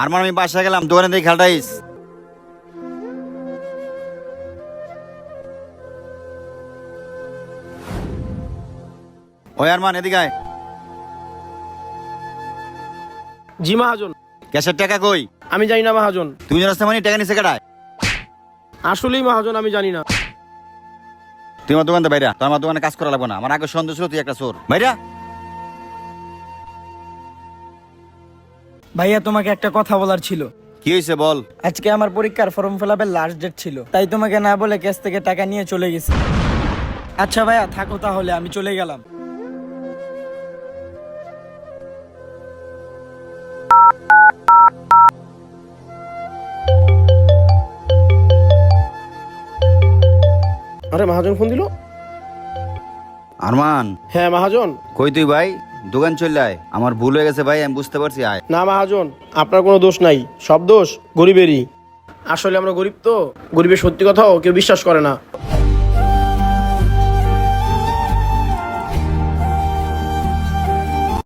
আরমান আমি বাসায় গেলাম, দোকানে দিয়ে খেলটাইস। ওই আরমান এদিকে আয়। জি মহাজন। ক্যাশের টাকা কই? আমি জানি না মহাজন। তুমি রাস্তা মানে টাকা নিচে কাটায়। আসলেই মহাজন আমি জানি না। তুই আমার দোকানতে বাইরা, তোর আমার দোকানে কাজ করা লাগবে না। আমার আগে সন্দেহ ছিল তুই একটা চোর। বাইরা। ভাইয়া তোমাকে একটা কথা বলার ছিল। কি হয়েছে বল। আজকে আমার পরীক্ষার ফর্ম ফিলাপের লাস্ট ডেট ছিল, তাই তোমাকে না বলে ক্যাশ থেকে টাকা নিয়ে চলে গেছি। আচ্ছা ভাইয়া থাকো তাহলে, আমি চলে গেলাম। আরে মহাজন ফোন দিল। আরমান হ্যাঁ মহাজন। কই তুই ভাই? দোকান চলে আয়, আমার ভুল হয়ে গেছে ভাই, আমি বুঝতে পারছি। আয়। না মহাজন, আপনার কোনো দোষ নাই, সব দোষ গরিবেরই। আসলে আমরা গরিব তো, গরিবের সত্যি কথাও কেউ বিশ্বাস করে না।